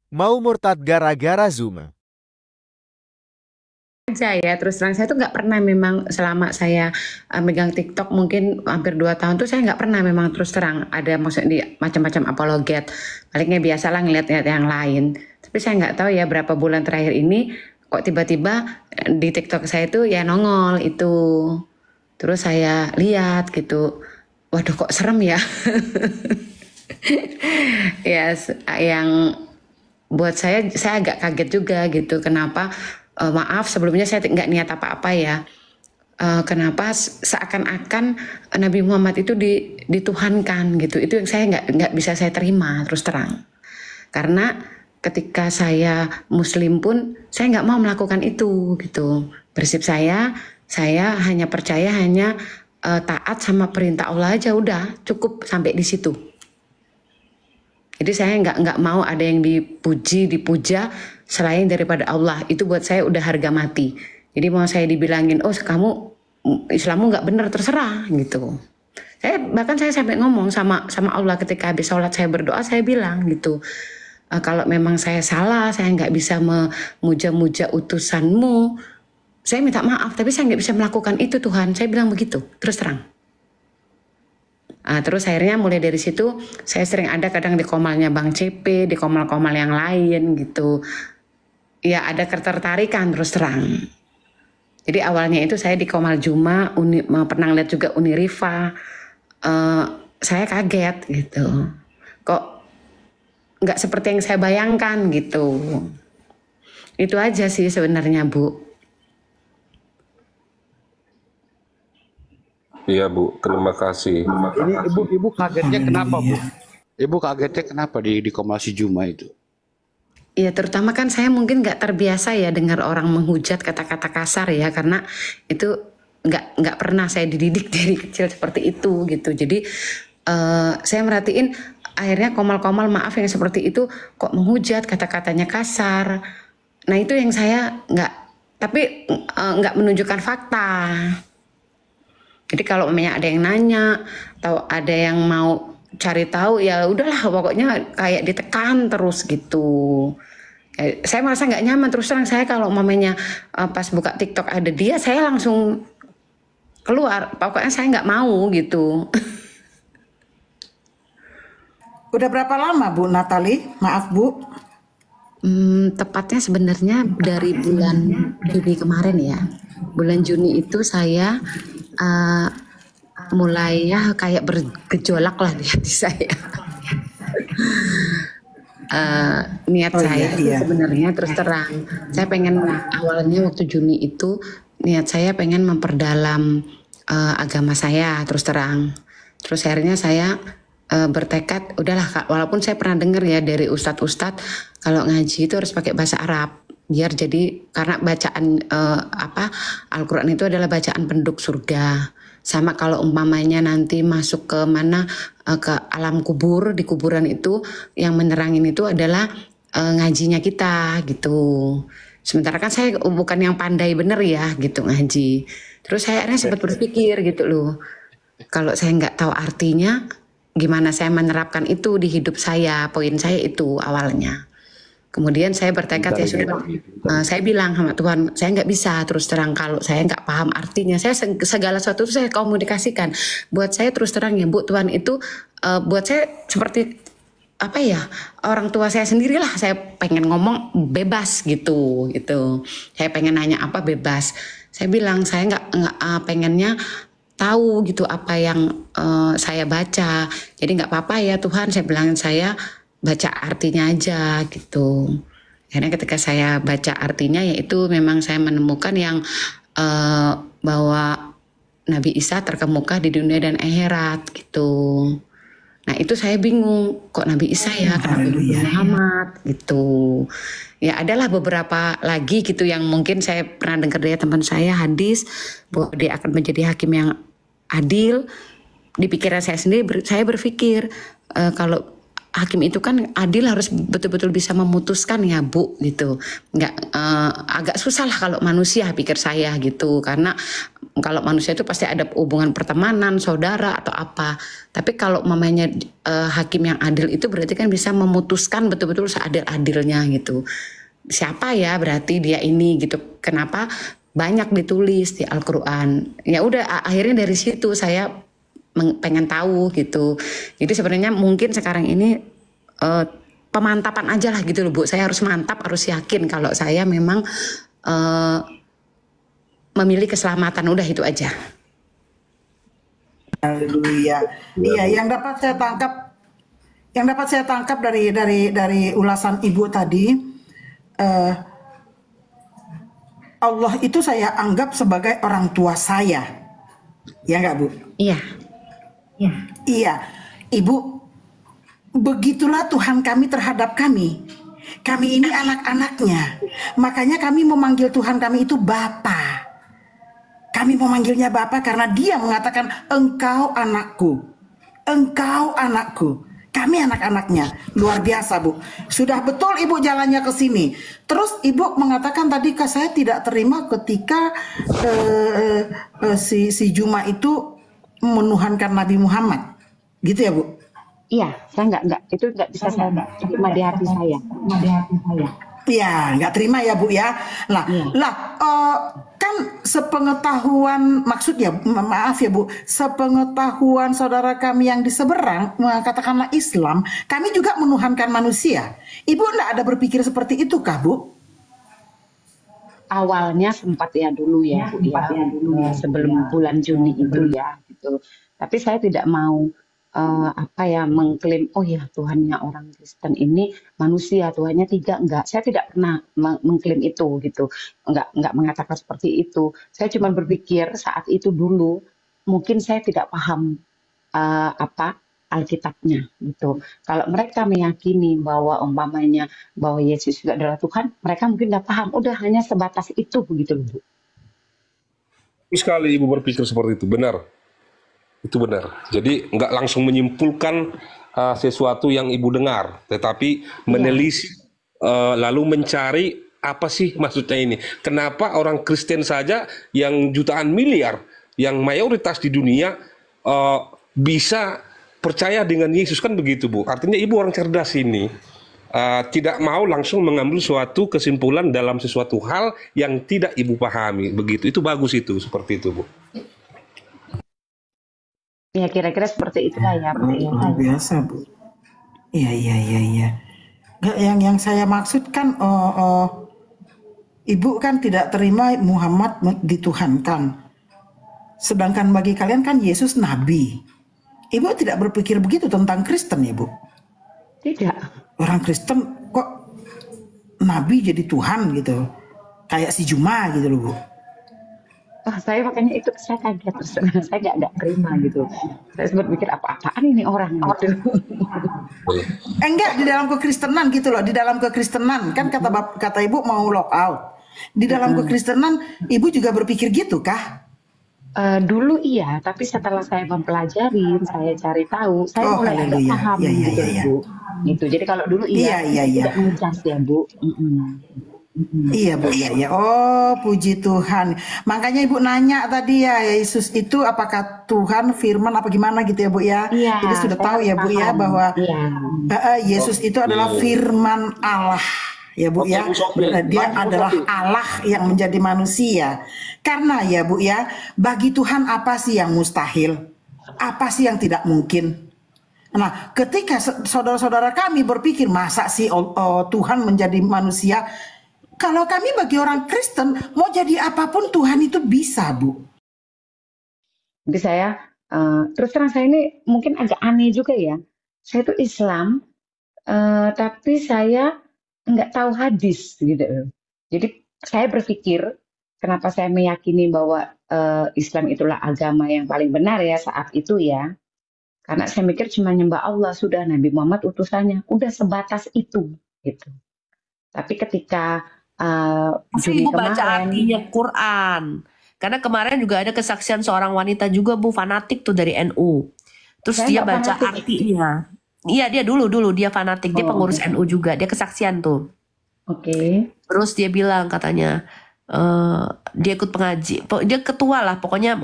Mau murtad gara-gara Zoom? Aja ya, terus terang saya tuh nggak pernah memang selama saya megang TikTok mungkin hampir 2 tahun tuh saya nggak pernah memang terus terang ada maksudnya di macam-macam apologet. Palingnya biasalah ngeliat-ngeliat yang lain. Tapi saya nggak tahu ya berapa bulan terakhir ini kok tiba-tiba di TikTok saya tuh ya nongol itu. Terus saya lihat gitu. Waduh kok serem ya. Ya yang buat saya agak kaget juga gitu. Kenapa? Maaf sebelumnya saya nggak niat apa-apa ya. Kenapa seakan-akan Nabi Muhammad itu dituhankan gitu? Itu yang saya nggak bisa saya terima terus terang. Karena ketika saya Muslim pun saya nggak mau melakukan itu gitu. Prinsip saya hanya percaya hanya taat sama perintah Allah aja udah cukup sampai di situ. Jadi saya nggak mau ada yang dipuja selain daripada Allah. Itu buat saya udah harga mati. Jadi mau saya dibilangin, oh kamu Islammu nggak benar terserah gitu. Bahkan saya sampai ngomong sama Allah ketika habis sholat saya berdoa saya bilang gitu. Kalau memang saya salah, saya nggak bisa memuja-muja utusanmu, saya minta maaf. Tapi saya nggak bisa melakukan itu Tuhan. Saya bilang begitu terus terang. Terus akhirnya mulai dari situ saya sering ada kadang di komalnya Bang CP, di komal-komal yang lain gitu. Ya ada ketertarikan terus terang. Jadi awalnya itu saya di Komal Juma, pernah lihat juga Unirifa. Saya kaget gitu. Kok nggak seperti yang saya bayangkan gitu. Itu aja sih sebenarnya Bu. Iya Bu, terima kasih. Ini ibu kagetnya kenapa Bu? Ibu kagetnya kenapa di Komasi Juma itu? Iya terutama kan saya mungkin nggak terbiasa ya dengar orang menghujat kata-kata kasar ya karena itu nggak pernah saya dididik dari kecil seperti itu gitu. Jadi saya merhatiin akhirnya komal-komal maaf yang seperti itu kok menghujat kata-katanya kasar. Nah itu yang saya nggak tapi nggak menunjukkan fakta. Jadi kalau memang ada yang nanya atau ada yang mau cari tahu ya udahlah pokoknya kayak ditekan terus gitu. Saya merasa nggak nyaman terus terang saya kalau mamanya pas buka TikTok ada dia saya langsung keluar. Pokoknya saya nggak mau gitu. Udah berapa lama Bu Natali? Maaf Bu. Tepatnya sebenarnya dari bulan Juni kemarin ya. Bulan Juni itu saya mulai ya kayak bergejolak lah di hati saya. Niat saya sebenarnya terus terang saya pengen awalnya waktu Juni itu niat saya pengen memperdalam agama saya terus terang. Terus akhirnya saya bertekad udahlah Kak, walaupun saya pernah dengar ya dari ustadz-ustadz kalau ngaji itu harus pakai bahasa Arab biar jadi karena bacaan Al-Quran itu adalah bacaan penduduk surga. Sama kalau umpamanya nanti masuk ke mana ke alam kubur, di kuburan itu yang menerangin itu adalah ngajinya kita gitu. Sementara kan saya bukan yang pandai bener ya gitu ngaji. Terus saya akhirnya sempat berpikir gitu loh. Kalau saya nggak tahu artinya gimana saya menerapkan itu di hidup saya. Poin saya itu awalnya. Kemudian saya bertekad ya sudah, saya bilang sama Tuhan, saya nggak bisa terus terang kalau saya nggak paham artinya. Saya segala sesuatu itu saya komunikasikan. Buat saya terus terang ya Bu, Tuhan itu buat saya seperti apa ya orang tua saya sendirilah. Saya pengen ngomong bebas gitu. Saya pengen nanya apa bebas. Saya bilang saya nggak pengennya tahu gitu apa yang saya baca. Jadi nggak apa-apa ya Tuhan, saya bilangin saya baca artinya aja gitu. Karena ketika saya baca artinya yaitu memang saya menemukan yang bahwa Nabi Isa terkemuka di dunia dan akhirat gitu. Nah itu saya bingung kok Nabi Isa ya kenapa Nabi Muhammad gitu. Ya adalah beberapa lagi gitu yang mungkin saya pernah dengar dari teman saya hadis bahwa dia akan menjadi hakim yang adil. Di pikiran saya sendiri saya berpikir kalau hakim itu kan adil harus betul-betul bisa memutuskan ya Bu gitu. Agak susah lah kalau manusia pikir saya gitu karena kalau manusia itu pasti ada hubungan pertemanan, saudara atau apa. Tapi kalau mamanya hakim yang adil itu berarti kan bisa memutuskan betul-betul seadil-adilnya gitu. Siapa ya berarti dia ini gitu. Kenapa banyak ditulis di Al-Quran. Ya udah akhirnya dari situ saya pengen tahu gitu. Jadi sebenarnya mungkin sekarang ini pemantapan aja lah gitu loh Bu. Saya harus mantap, harus yakin kalau saya memang memilih keselamatan, udah itu aja. Haleluya. Iya, yang dapat saya tangkap dari ulasan Ibu tadi, Allah itu saya anggap sebagai orang tua saya, ya nggak Bu? Iya. Iya, Ibu, begitulah Tuhan kami terhadap kami. Kami ini anak-anaknya, makanya kami memanggil Tuhan kami itu Bapa. Kami memanggilnya Bapa karena dia mengatakan engkau anakku, engkau anakku. Kami anak-anaknya. Luar biasa Bu. Sudah betul Ibu jalannya ke sini. Terus Ibu mengatakan tadi saya tidak terima ketika si Juma itu menuhankan Nabi Muhammad. Gitu ya Bu? Iya, saya enggak itu enggak bisa saya terima di hati saya. Iya, nggak terima ya Bu ya. Kan sepengetahuan, maksudnya maaf ya Bu, sepengetahuan saudara kami yang di seberang, katakanlah Islam, kami juga menuhankan manusia. Ibu nggak ada berpikir seperti itu kah Bu? Awalnya sempat ya dulu ya, Bu, sebelum bulan Juni itu ya gitu. Tapi saya tidak mau mengklaim oh ya Tuhannya orang Kristen ini manusia, Tuhannya tiga, enggak. Saya tidak pernah mengklaim itu gitu. Enggak mengatakan seperti itu. Saya cuma berpikir saat itu dulu mungkin saya tidak paham Alkitabnya gitu. Kalau mereka meyakini bahwa umpamanya bahwa Yesus juga adalah Tuhan, mereka mungkin tidak paham. Udah hanya sebatas itu begitu, Bu. Sekali Ibu berpikir seperti itu, benar. Itu benar. Jadi nggak langsung menyimpulkan sesuatu yang Ibu dengar, tetapi menelisik lalu mencari apa sih maksudnya ini. Kenapa orang Kristen saja yang jutaan miliar, yang mayoritas di dunia bisa percaya dengan Yesus, kan begitu Bu. Artinya Ibu orang cerdas ini. Tidak mau langsung mengambil suatu kesimpulan dalam sesuatu hal yang tidak Ibu pahami. Begitu. Itu bagus itu, seperti itu Bu. Ya kira-kira seperti itulah ya Bu. Luar biasa Bu. Iya. Nggak, yang saya maksud kan Ibu kan tidak terima Muhammad dituhankan. Sedangkan bagi kalian kan Yesus nabi. Ibu tidak berpikir begitu tentang Kristen ya Bu? Tidak. Orang Kristen kok nabi jadi Tuhan gitu. Kayak si Juma gitu loh Bu. Saya makanya itu saya kaget terus saya nggak terima gitu. Saya sempat mikir apa-apaan ini orang gitu. Enggak, di dalam kekristenan gitu loh, di dalam kekristenan kan kata Ibu mau lock out. Di dalam kekristenan Ibu juga berpikir gitu kah? Dulu iya, tapi setelah saya mempelajari, saya cari tahu, saya mulai agak paham gitu Bu. Gitu. Jadi kalau dulu iya. Tidak ngejudge ya Bu. Iya Bu, iya. Oh, puji Tuhan. Makanya Ibu nanya tadi ya, Yesus itu apakah Tuhan, firman apa gimana gitu ya Bu ya. Iya, jadi sudah tahu ya Bu ya bahwa Yesus itu adalah firman Allah. Ya Bu ya, dia adalah Allah yang menjadi manusia. Karena ya Bu ya, bagi Tuhan apa sih yang mustahil? Apa sih yang tidak mungkin? Nah, ketika saudara-saudara kami berpikir masa sih Tuhan menjadi manusia? Kalau kami bagi orang Kristen, mau jadi apapun Tuhan itu bisa, Bu. Jadi saya, terus terang saya ini mungkin agak aneh juga ya. Saya itu Islam, tapi saya nggak tahu hadis gitu. Jadi saya berpikir, kenapa saya meyakini bahwa Islam itulah agama yang paling benar ya saat itu ya. Karena saya mikir cuma nyembah Allah, sudah Nabi Muhammad utusannya, udah sebatas itu gitu. Tapi ketika Ibu baca artinya Quran. Karena kemarin juga ada kesaksian seorang wanita juga Bu, fanatik tuh dari NU. Terus dia baca artinya. Iya, dia dulu dia fanatik, dia pengurus NU juga, dia kesaksian tuh. Oke. Terus dia bilang katanya, dia ikut pengaji, dia ketua lah pokoknya,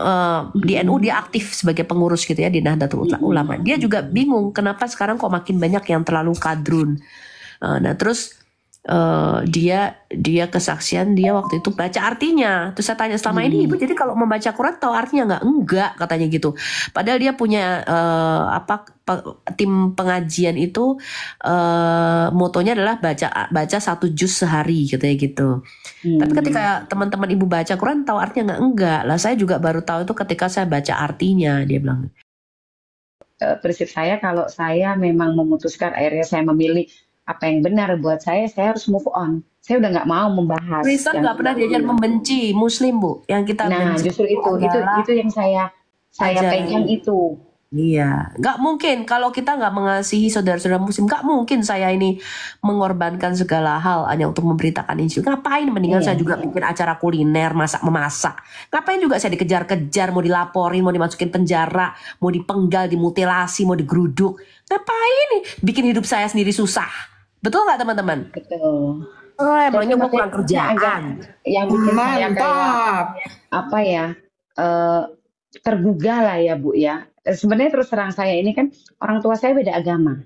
di NU dia aktif sebagai pengurus gitu ya di Nahdlatul Ulama. Dia juga bingung kenapa sekarang kok makin banyak yang terlalu kadrun. Nah terus dia kesaksian dia waktu itu baca artinya. Terus saya tanya, selama ini ibu jadi kalau membaca Quran tahu artinya nggak? Enggak, katanya gitu. Padahal dia punya tim pengajian itu motonya adalah baca 1 juz sehari katanya gitu. Tapi ketika teman-teman ibu baca Quran tahu artinya nggak? Enggak lah, saya juga baru tahu itu ketika saya baca artinya, dia bilang. Prinsip saya kalau saya memang memutuskan akhirnya saya memilih apa yang benar buat saya harus move on. Saya udah nggak mau membahas. Kristen nggak pernah diajar membenci Muslim, Bu. Yang kita benci justru itu yang saya pegang itu. Iya, nggak mungkin kalau kita nggak mengasihi saudara-saudara Muslim, nggak mungkin saya ini mengorbankan segala hal hanya untuk memberitakan Injil. Ngapain? Mendingan saya juga bikin acara kuliner, memasak. Ngapain juga saya dikejar-kejar, mau dilaporin, mau dimasukin penjara, mau dipenggal, dimutilasi, mau digeruduk. Ngapain nih? Bikin hidup saya sendiri susah. Betul nggak teman-teman? Betul. Emangnya mau kurang kerjaan? Yang bikin saya kayak tergugah lah ya Bu ya. Sebenarnya terus terang saya ini kan orang tua saya beda agama.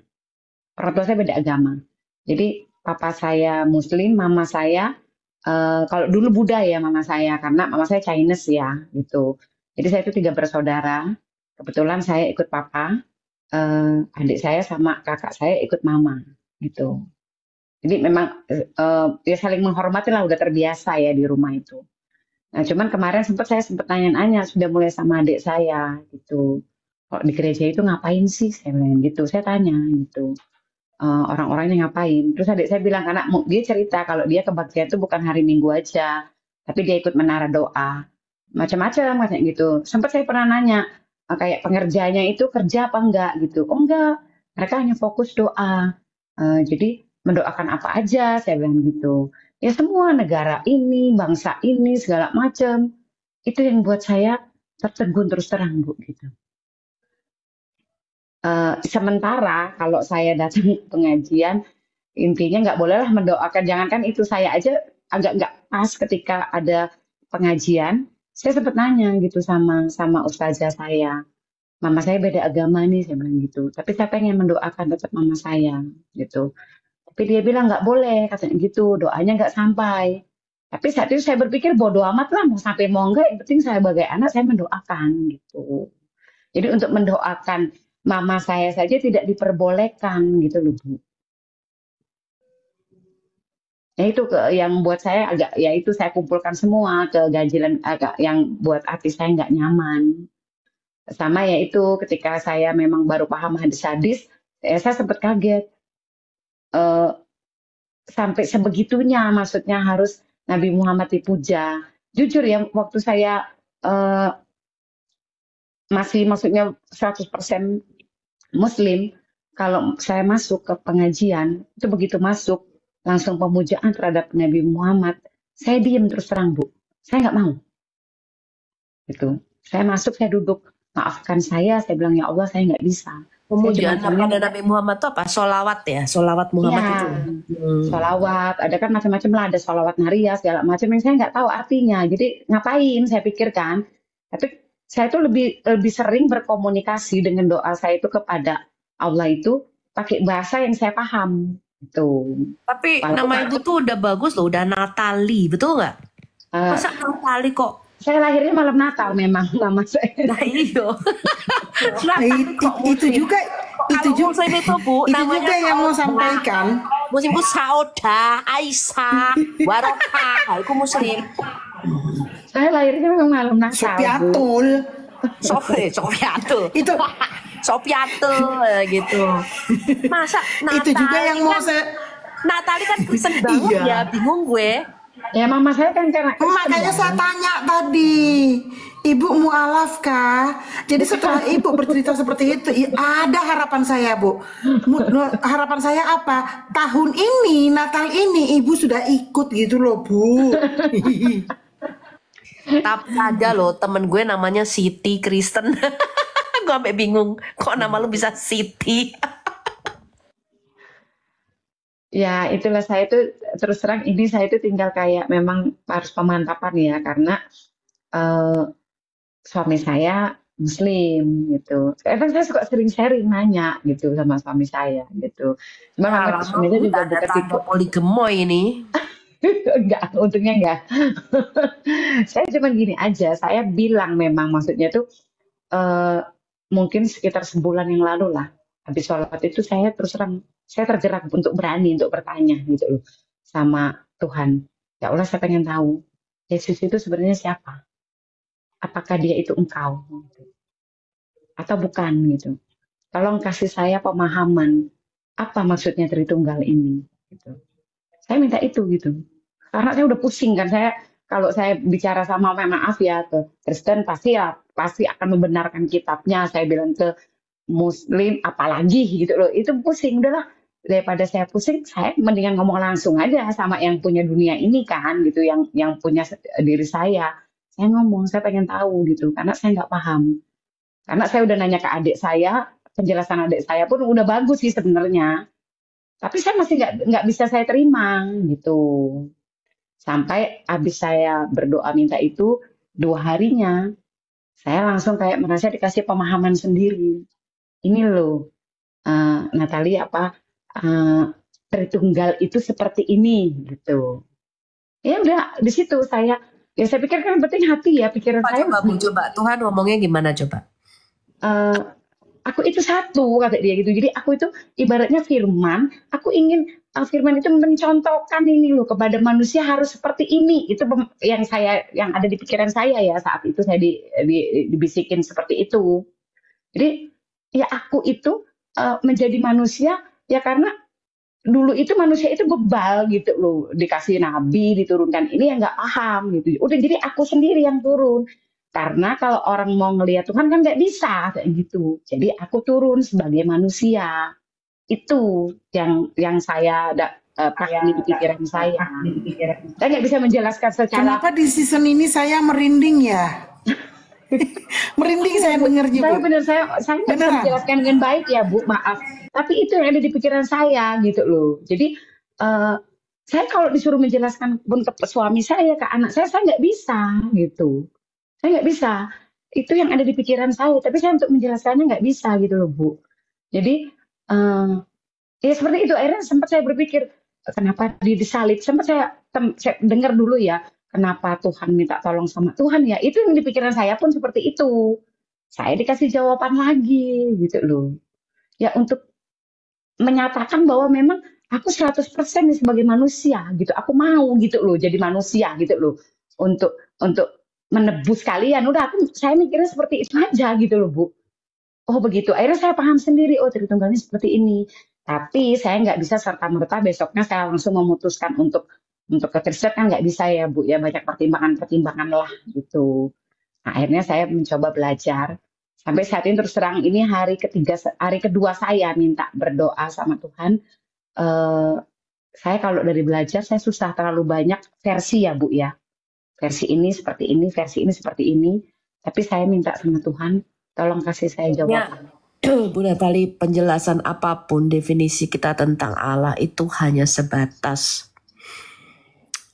Jadi papa saya Muslim, mama saya kalau dulu Buddha ya mama saya, karena mama saya Chinese ya gitu. Jadi saya itu 3 bersaudara. Kebetulan saya ikut papa, adik saya sama kakak saya ikut mama gitu. Jadi memang ya saling menghormati lah, udah terbiasa ya di rumah itu. Nah cuman kemarin saya sempat nanya-nanya sudah mulai sama adik saya gitu. Kalau di gereja itu ngapain sih? Saya bilang gitu. Saya tanya gitu. Orang-orangnya ngapain? Terus adik saya bilang, dia cerita kalau dia kebaktian itu bukan hari Minggu aja, tapi dia ikut menara doa. Macam-macam kayak gitu. Sempat saya pernah nanya, kayak pengerjanya itu kerja apa enggak gitu. Oh enggak, mereka hanya fokus doa. Jadi mendoakan apa aja, saya bilang gitu. Ya semua negara ini, bangsa ini, segala macam. Itu yang buat saya tertegun terus terang Bu gitu. Sementara kalau saya datang pengajian, intinya nggak bolehlah mendoakan. Jangankan itu, saya aja agak nggak pas ketika ada pengajian. Saya sempat nanya gitu sama ustazah saya, mama saya beda agama nih, saya bilang gitu. Tapi saya pengen mendoakan tetap mama saya gitu. Tapi dia bilang nggak boleh, katanya gitu, doanya nggak sampai. Tapi saat itu saya berpikir bodo amat lah, mau sampai mau enggak, yang penting saya sebagai anak saya mendoakan gitu. Jadi untuk mendoakan mama saya saja tidak diperbolehkan gitu loh Bu. Ya itu yang buat saya agak, ya itu saya kumpulkan semua keganjilan agak yang buat hati saya nggak nyaman. Sama ya itu ketika saya memang baru paham hadis-hadis, saya sempat kaget. Sampai sebegitunya maksudnya harus Nabi Muhammad dipuja. Jujur ya waktu saya masih maksudnya 100% Muslim, kalau saya masuk ke pengajian, itu begitu masuk, langsung pemujaan terhadap Nabi Muhammad, saya diam terus terang Bu. Saya nggak mau. Gitu. Saya masuk, saya duduk, maafkan saya bilang ya Allah saya nggak bisa. Pemujaan kepada Nabi Muhammad itu apa? Solawat ya? Solawat Muhammad ya, itu? Solawat, ada kan macam-macam lah, ada solawat Naria, segala macam yang saya nggak tahu artinya. Jadi ngapain saya pikirkan. Tapi saya itu lebih sering berkomunikasi dengan doa saya itu kepada Allah itu pakai bahasa yang saya paham. Gitu. Tapi nama ibu tuh udah bagus loh, udah Natali, betul nggak? Masa Natali kok? Saya lahirnya malam Natal memang nama saya. Nah iyo. Itu juga Muslim itu Bu, itu juga yang mau sampaikan. Muslim itu Sauda, Aisyah, Warokah, itu Muslim. Saya lahirnya memang malam Natal. Sopiatul. Itu Sopiatul gitu. Masa Natali itu juga yang mau saya. Natali kan Kristen banget ya, bingung gue. Ya mama saya kan karena makanya saya tanya tadi, ibu mualaf kah? Jadi setelah ibu bercerita seperti itu, ada harapan saya Bu. Harapan saya apa? Tahun ini, Natal ini ibu sudah ikut gitu loh Bu. Tapi ada loh temen gue namanya Siti Kristen. Gue sampai bingung, kok nama lu bisa Siti? Ya, itulah saya itu terus terang ini saya itu tinggal kayak memang harus pemantapan ya karena eh, suami saya Muslim gitu. Kadang saya suka sering sharing nanya gitu sama suami saya gitu. Cuma Ya, memang lama suami saya juga ada bukan tipe tanda poligemoy ini. enggak, untungnya enggak. Saya cuma gini aja, saya bilang memang maksudnya tuh eh, mungkin sekitar sebulan yang lalu lah. Habis sholat itu saya terus terang, saya tergerak untuk berani untuk bertanya gitu loh sama Tuhan. Ya Allah, saya pengen tahu Yesus itu sebenarnya siapa? Apakah dia itu engkau? Atau bukan gitu. Tolong kasih saya pemahaman apa maksudnya Tritunggal ini. Gitu. Saya minta itu gitu. Karena saya udah pusing kan, saya kalau saya bicara sama maaf ya ke Kristen pasti ya pasti akan membenarkan kitabnya. Saya bilang ke Muslim apalagi gitu loh. Itu pusing udahlah daripada saya pusing, saya mendingan ngomong langsung aja sama yang punya dunia ini kan gitu, yang punya diri saya. Saya ngomong, saya pengen tahu gitu karena saya nggak paham. Karena saya udah nanya ke adik saya, penjelasan adik saya pun udah bagus sih sebenarnya. Tapi saya masih nggak bisa saya terima gitu. Sampai habis saya berdoa minta itu 2 harinya, saya langsung kayak merasa dikasih pemahaman sendiri. Ini loh, Natalie apa Tritunggal itu seperti ini gitu. Ya udah di situ saya pikir kan penting hati ya pikiran saya. Coba Bu, coba Tuhan ngomongnya gimana coba? Aku itu satu kata dia gitu. Jadi aku itu ibaratnya firman. Aku ingin firman itu mencontohkan ini loh kepada manusia harus seperti ini. Itu yang ada di pikiran saya ya saat itu saya dibisikin seperti itu. Jadi ya aku itu menjadi manusia ya karena dulu itu manusia itu bebal gitu loh, dikasih nabi diturunkan ini yang nggak paham gitu, udah jadi aku sendiri yang turun karena kalau orang mau ngelihat Tuhan kan nggak bisa kayak gitu, jadi aku turun sebagai manusia. Itu yang saya pahami di pikiran saya nggak bisa menjelaskan secara. Kenapa di season ini saya merinding ya? Merinding saya dengarnya, Bu. Saya nggak bisa menjelaskan dengan baik ya Bu, maaf. Tapi itu yang ada di pikiran saya gitu loh. Jadi saya kalau disuruh menjelaskan pun ke suami saya, ke anak saya nggak bisa gitu. Saya nggak bisa. Itu yang ada di pikiran saya. Tapi saya untuk menjelaskannya nggak bisa gitu loh Bu. Jadi ya seperti itu. Akhirnya sempat saya berpikir kenapa disalib. Sempat saya dengar dulu ya. Kenapa Tuhan minta tolong sama Tuhan ya? Itu yang di pikiran saya pun seperti itu. Saya dikasih jawaban lagi gitu loh. Ya untuk menyatakan bahwa memang aku 100% nih sebagai manusia gitu. Aku mau gitu loh jadi manusia gitu loh. Untuk menebus kalian. Udah saya mikirnya seperti itu aja gitu loh Bu. Oh begitu. Akhirnya saya paham sendiri. Oh Tritunggalnya seperti ini. Tapi saya nggak bisa serta-merta besoknya saya langsung memutuskan untuk ke Kristen kan nggak bisa ya Bu ya, banyak pertimbangan lah gitu. Nah, akhirnya saya mencoba belajar sampai saat ini terus terang ini hari kedua saya minta berdoa sama Tuhan. Saya kalau dari belajar saya susah terlalu banyak versi ya Bu ya, versi ini seperti ini, versi ini seperti ini. Tapi saya minta sama Tuhan, tolong kasih saya jawaban. Bu Natalie, penjelasan apapun definisi kita tentang Allah itu hanya sebatas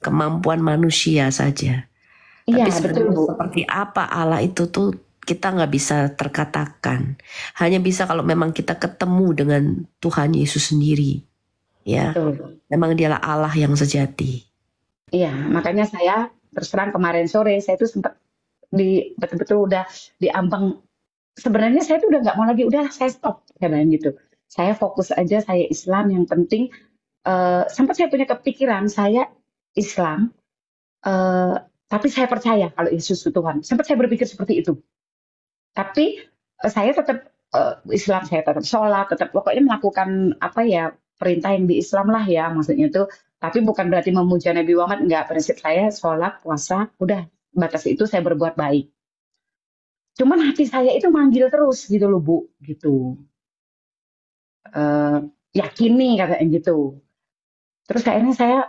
kemampuan manusia saja. Iya, tapi sebenarnya betul, Bu. Seperti apa Allah itu tuh kita nggak bisa terkatakan. Hanya bisa kalau memang kita ketemu dengan Tuhan Yesus sendiri. Ya, Betul. memang dialah Allah yang sejati. Iya, makanya saya terus terang kemarin sore saya tuh sempat betul-betul udah diambang. Sebenarnya saya tuh udah nggak mau lagi, udah saya stop kayak gitu. Saya fokus aja, saya Islam yang penting. Sempat saya punya kepikiran saya Islam, tapi saya percaya kalau Yesus itu Tuhan. Sempat saya berpikir seperti itu. Tapi saya tetap Islam, saya tetap sholat, tetap pokoknya melakukan apa ya perintah yang di Islam lah ya maksudnya itu. Tapi bukan berarti memuja Nabi Muhammad, enggak. Prinsip saya sholat, puasa, udah batas itu saya berbuat baik. Cuman hati saya itu manggil terus gitu loh Bu, gitu. Yakini katanya gitu. Terus akhirnya saya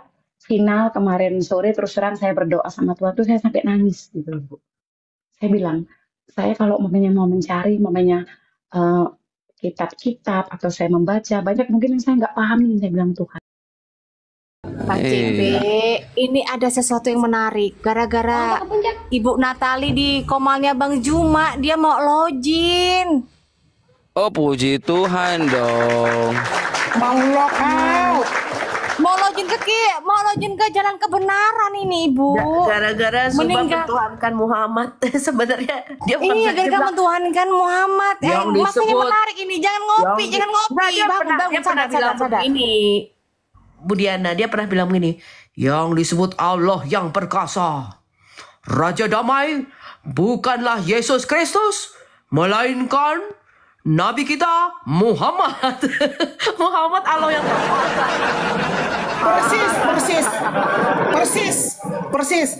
final kemarin sore terus terang saya berdoa sama Tuhan tuh saya sampai nangis gitu loh Bu. Saya bilang, saya kalau mau mencari, kitab-kitab atau saya membaca, banyak mungkin yang saya nggak pahami, saya bilang Tuhan. Pak CB, ini ada sesuatu yang menarik. Gara-gara Ibu Natali di komalnya Bang Juma, dia mau login. Oh, puji Tuhan dong. Mau lock out. Mau login ke jalan kebenaran ini, Ibu. Gara-gara Zuma mentuhankan Muhammad. Sebenarnya dia bukan Iya, gara-gara mentuhankan Muhammad. Makanya menarik ini. Jangan ngopi. Dia pernah bilang begini, Bu Diana, dia pernah bilang begini, yang disebut Allah yang perkasa, Raja Damai, bukanlah Yesus Kristus, melainkan Nabi kita Muhammad. Muhammad Allah yang perkasa. Persis.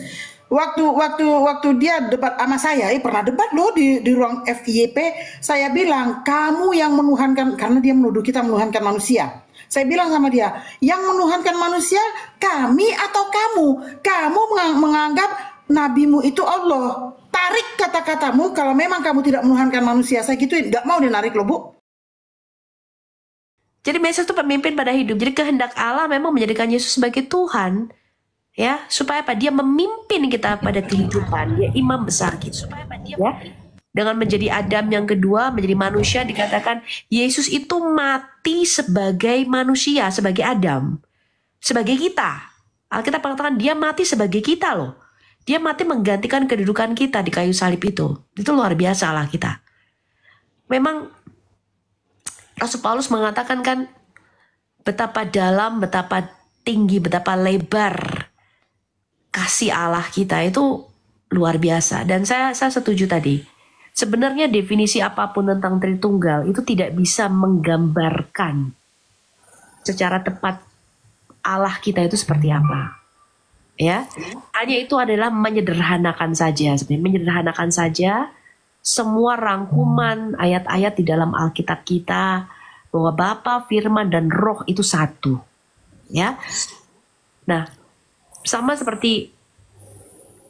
Waktu dia debat sama saya, pernah debat loh di ruang FYP. Saya bilang, kamu yang menuhankan, karena dia menuduh kita menuhankan manusia. Saya bilang sama dia, yang menuhankan manusia kami atau kamu? Kamu menganggap nabimu itu Allah. Tarik kata-katamu kalau memang kamu tidak menuhankan manusia. Saya gituin, nggak mau dinarik loh, Bu. Jadi Mesias itu pemimpin pada hidup. Jadi kehendak Allah memang menjadikan Yesus sebagai Tuhan. Ya, supaya apa? Dia memimpin kita pada kehidupan. Dia imam besar gitu. Supaya apa? Dia dengan menjadi Adam yang kedua, menjadi manusia, dikatakan Yesus itu mati sebagai manusia, sebagai Adam, sebagai kita. Alkitab mengatakan dia mati sebagai kita loh. Dia mati menggantikan kedudukan kita di kayu salib itu. Itu luar biasa Allah kita. Memang Rasul Paulus mengatakan kan betapa dalam, betapa tinggi, betapa lebar kasih Allah kita itu luar biasa. Dan saya setuju tadi. Sebenarnya definisi apapun tentang Tritunggal itu tidak bisa menggambarkan secara tepat Allah kita itu seperti apa. Ya, hanya itu adalah menyederhanakan saja. Sebenarnya menyederhanakan saja semua rangkuman ayat-ayat di dalam Alkitab kita bahwa Bapa, Firman, dan Roh itu satu. Ya, nah sama seperti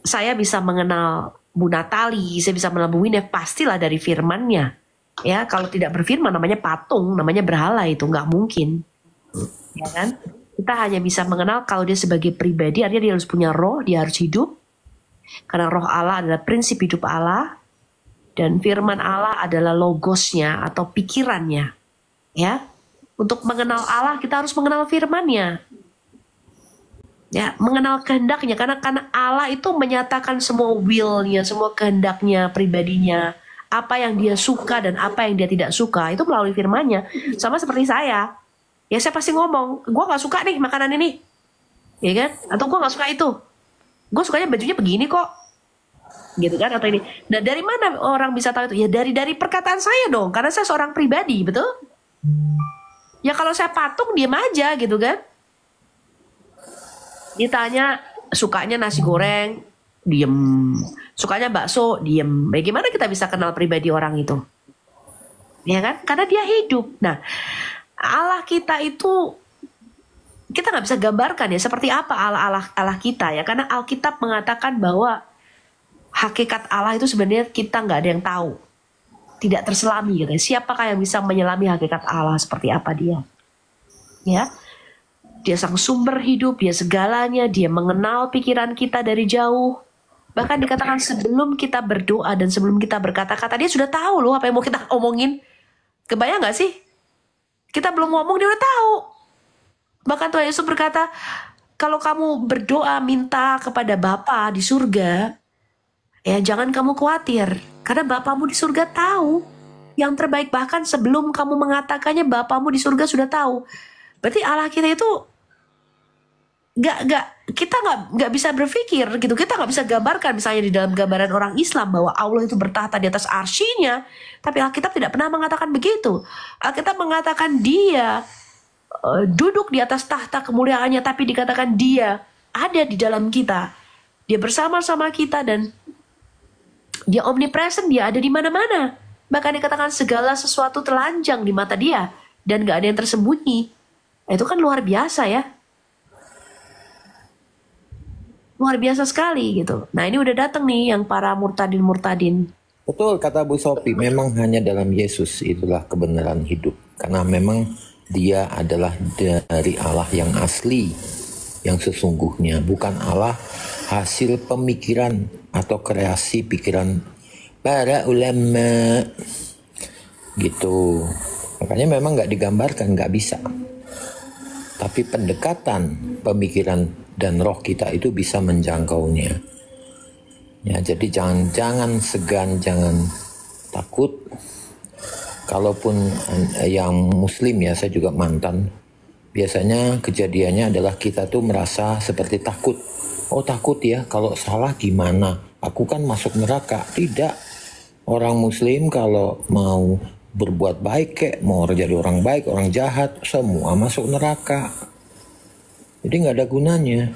saya bisa mengenal Bu Natali, saya bisa mengenal Bu Winef, pastilah dari firmannya. Ya, kalau tidak berfirman namanya patung, namanya berhala, itu nggak mungkin. Ya kan? Kita hanya bisa mengenal kalau dia sebagai pribadi, artinya dia harus punya roh, dia harus hidup. Karena roh Allah adalah prinsip hidup Allah, dan firman Allah adalah logosnya atau pikirannya. Ya, untuk mengenal Allah kita harus mengenal firmannya. Ya, mengenal kehendaknya, karena Allah itu menyatakan semua will-nya, semua kehendaknya, pribadinya, apa yang dia suka dan apa yang dia tidak suka itu melalui firmannya. Sama seperti saya, ya saya pasti ngomong, gue nggak suka nih makanan ini, ya kan? Atau gue nggak suka itu, gue sukanya bajunya begini kok, gitu kan? Atau ini. Nah, dari mana orang bisa tahu itu? Ya dari perkataan saya dong, karena saya seorang pribadi, betul? Ya kalau saya patung diam aja, gitu kan? Ditanya sukanya nasi goreng, diem. Sukanya bakso, diem. Bagaimana kita bisa kenal pribadi orang itu? Ya kan? Karena dia hidup. Nah, Allah kita itu kita nggak bisa gambarkan ya seperti apa Allah kita ya. Karena Alkitab mengatakan bahwa hakikat Allah itu sebenarnya kita nggak ada yang tahu. Tidak terselami gitu. Siapakah yang bisa menyelami hakikat Allah seperti apa dia? Ya. Dia sang sumber hidup, dia segalanya, dia mengenal pikiran kita dari jauh. Bahkan dikatakan sebelum kita berdoa dan sebelum kita berkata-kata, dia sudah tahu loh apa yang mau kita omongin. Kebayang gak sih? Kita belum ngomong, dia udah tahu. Bahkan Tuhan Yesus berkata, kalau kamu berdoa minta kepada Bapa di surga, ya jangan kamu khawatir. Karena Bapamu di surga tahu yang terbaik. Bahkan sebelum kamu mengatakannya, Bapamu di surga sudah tahu. Berarti Allah kita itu kita nggak bisa berpikir gitu, kita nggak bisa gambarkan misalnya di dalam gambaran orang Islam bahwa Allah itu bertahta di atas arsy-Nya, tapi Alkitab tidak pernah mengatakan begitu. Alkitab mengatakan dia duduk di atas tahta kemuliaannya, tapi dikatakan dia ada di dalam kita, dia bersama-sama kita dan dia omnipresent, dia ada di mana-mana. Bahkan dikatakan segala sesuatu telanjang di mata dia dan nggak ada yang tersembunyi. Itu kan luar biasa ya. Luar biasa sekali gitu. Nah ini udah datang nih yang para murtadin. Betul kata Bu Sophie, memang hanya dalam Yesus itulah kebenaran hidup. Karena memang dia adalah dari Allah yang asli. yang sesungguhnya, bukan Allah hasil pemikiran atau kreasi pikiran para ulama gitu. Makanya memang nggak digambarkan, nggak bisa. Tapi pendekatan pemikiran dan roh kita itu bisa menjangkaunya. Ya, jadi jangan segan, jangan takut. Kalaupun yang muslim ya, saya juga mantan. Biasanya kejadiannya adalah kita tuh merasa seperti takut. Oh takut ya, kalau salah gimana? Aku kan masuk neraka. Tidak. Orang muslim kalau mau berbuat baik mau jadi orang baik, orang jahat, semua masuk neraka. Jadi nggak ada gunanya.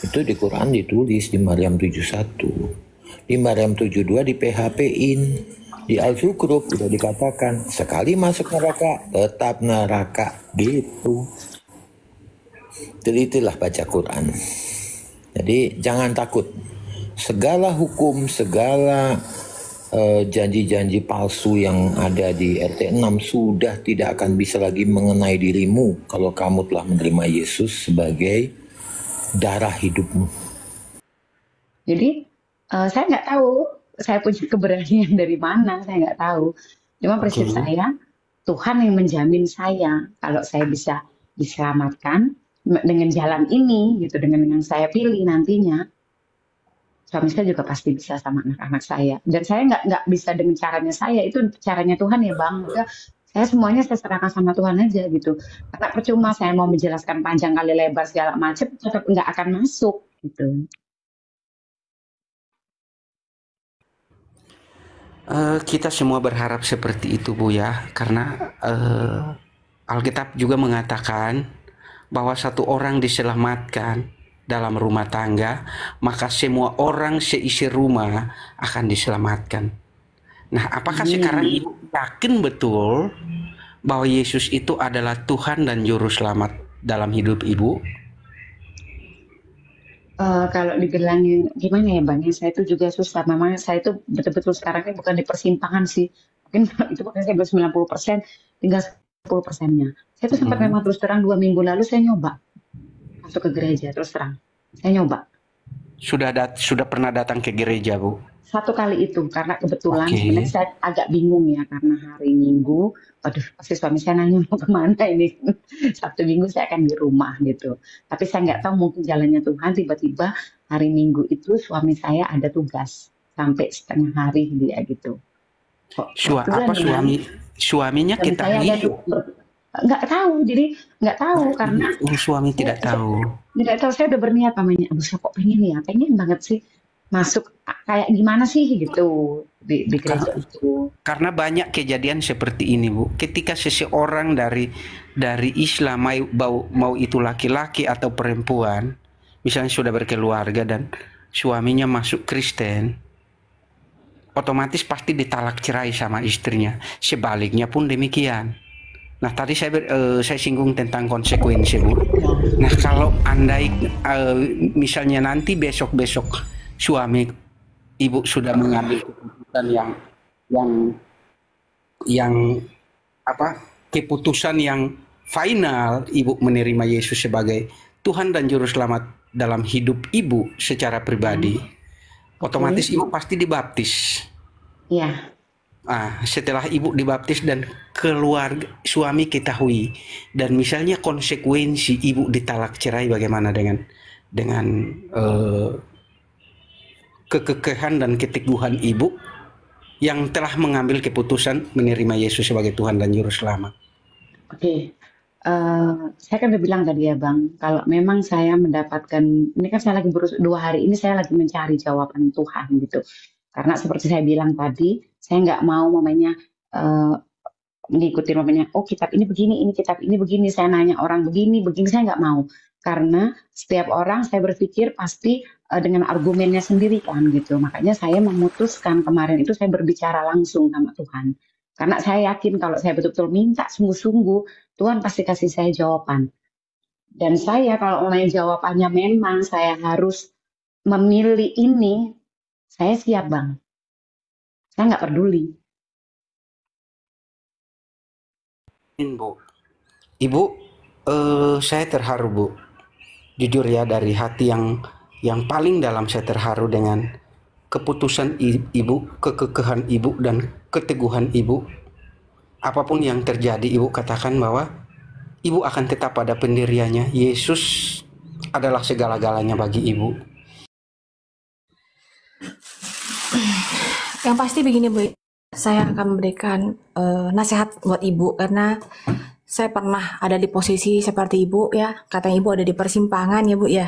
Itu di Quran ditulis di Maryam 71. Di Maryam 72 di PHP-in. Di Al-Zukhruf sudah dikatakan, sekali masuk neraka, tetap neraka. Gitu. Telitilah baca Quran. Jadi jangan takut. Segala hukum, segala janji-janji palsu yang ada di RT 6 sudah tidak akan bisa lagi mengenai dirimu kalau kamu telah menerima Yesus sebagai darah hidupmu. Jadi saya nggak tahu saya punya keberanian dari mana, saya nggak tahu. Cuma prinsip saya, Tuhan yang menjamin saya kalau saya bisa diselamatkan dengan jalan ini, gitu, dengan yang saya pilih nantinya. Suami saya juga pasti bisa sama anak-anak saya. Dan saya nggak bisa dengan caranya saya, itu caranya Tuhan ya Bang. Udah, saya semuanya saya serahkan sama Tuhan aja gitu. Karena percuma saya mau menjelaskan panjang kali lebar segala macam, tetap nggak akan masuk gitu. Kita semua berharap seperti itu Bu ya, karena Alkitab juga mengatakan bahwa satu orang diselamatkan dalam rumah tangga, maka semua orang seisi rumah akan diselamatkan. Nah, apakah sekarang Ibu yakin betul bahwa Yesus itu adalah Tuhan dan Juru Selamat dalam hidup Ibu? Kalau dibilangin gimana ya Bang, saya itu juga susah. Memang saya itu betul-betul sekarang ini bukan di persimpangan sih. Mungkin itu makanya saya bilang 90%, tinggal 10%-nya. Saya tuh sempat memang terus terang 2 minggu lalu saya nyoba masuk ke gereja, terus terang. Saya nyoba. Sudah pernah datang ke gereja, Bu? 1 kali itu, karena kebetulan sebenarnya saya agak bingung ya, karena hari Minggu, waduh pasti suami saya nanya mau kemana ini. Sabtu Minggu saya akan di rumah gitu. Tapi saya nggak tahu mungkin jalannya Tuhan, tiba-tiba hari Minggu itu suami saya ada tugas. Sampai setengah hari dia gitu. Suaminya ketahui? Nggak tahu, jadi nggak tahu karena suami tidak tahu. Tidak tahu, saya udah berniat namanya. Aduh saya kok pengen banget sih masuk, kayak gimana sih gitu di gereja itu. Karena banyak kejadian seperti ini Bu. Ketika seseorang dari Islam mau itu laki-laki atau perempuan, misalnya sudah berkeluarga dan suaminya masuk Kristen, otomatis pasti ditalak cerai sama istrinya. Sebaliknya pun demikian. Nah tadi saya singgung tentang konsekuensi Bu. Nah kalau andai misalnya nanti besok-besok suami Ibu sudah mengambil keputusan keputusan yang final, Ibu menerima Yesus sebagai Tuhan dan Juru Selamat dalam hidup Ibu secara pribadi, otomatis Ibu pasti dibaptis. Iya. Setelah Ibu dibaptis dan keluarga suami ketahui, dan misalnya konsekuensi Ibu ditalak cerai, bagaimana dengan kekekehan dan keteguhan Ibu yang telah mengambil keputusan menerima Yesus sebagai Tuhan dan Juru Selamat? Oke. Saya kan udah bilang tadi ya Bang, kalau memang saya mendapatkan, ini kan saya lagi 2 hari ini saya lagi mencari jawaban Tuhan gitu. Karena seperti saya bilang tadi, saya nggak mau mengikuti kitab ini begini, ini kitab ini begini, saya nanya orang begini, saya nggak mau. Karena setiap orang saya berpikir pasti dengan argumennya sendiri kan gitu. Makanya saya memutuskan kemarin itu saya berbicara langsung sama Tuhan. Karena saya yakin kalau saya betul-betul minta sungguh-sungguh, Tuhan pasti kasih saya jawaban. Dan saya kalau jawabannya memang saya harus memilih ini, saya siap Bang. Saya nggak peduli. Bu, Ibu, saya terharu Bu. jujur ya, dari hati yang paling dalam saya terharu dengan keputusan ibu, kekekehan ibu dan keteguhan ibu. Apapun yang terjadi, ibu katakan bahwa ibu akan tetap pada pendiriannya. Yesus adalah segala-galanya bagi ibu. Yang pasti begini Bu, saya akan memberikan nasihat buat ibu karena saya pernah ada di posisi seperti ibu ya. Katanya ibu ada di persimpangan ya Bu ya.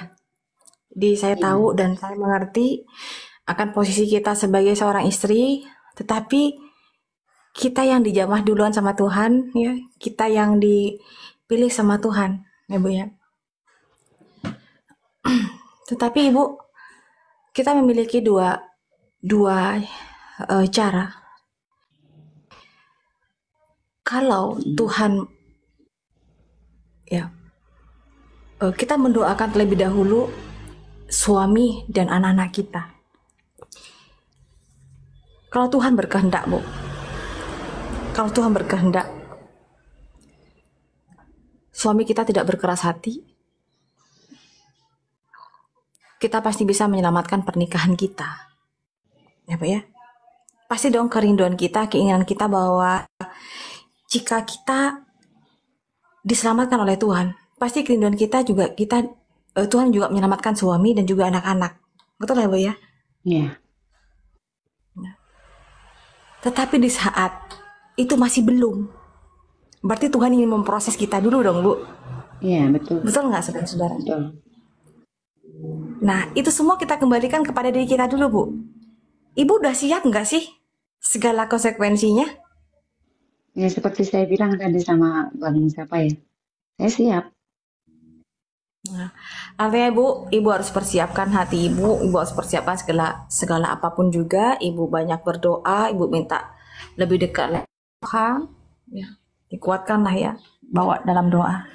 Jadi saya tahu dan saya mengerti akan posisi kita sebagai seorang istri, tetapi kita yang dijamah duluan sama Tuhan ya, kita yang dipilih sama Tuhan ya Bu ya. Tetapi Ibu, kita memiliki dua cara. Kalau Tuhan ya, kita mendoakan terlebih dahulu suami dan anak-anak kita. Kalau Tuhan berkehendak Bu, kalau Tuhan berkehendak suami kita tidak berkeras hati, kita pasti bisa menyelamatkan pernikahan kita. Ya Pak ya. Pasti dong kerinduan kita, keinginan kita bahwa jika kita diselamatkan oleh Tuhan, pasti kerinduan kita juga Tuhan juga menyelamatkan suami dan juga anak-anak. Betul ya Bu ya? Iya. Tetapi di saat itu masih belum, berarti Tuhan ingin memproses kita dulu dong Bu. Iya betul. Betul nggak saudara-saudara? Betul. Nah itu semua kita kembalikan kepada diri kita dulu Bu. Ibu udah siap nggak sih segala konsekuensinya? Ya seperti saya bilang tadi sama Bang siapa ya, saya siap. Nah, artinya ibu harus persiapkan hati ibu harus persiapkan segala apapun juga. Ibu banyak berdoa, ibu minta lebih dekat Tuhan, ya dikuatkanlah ya, bawa dalam doa.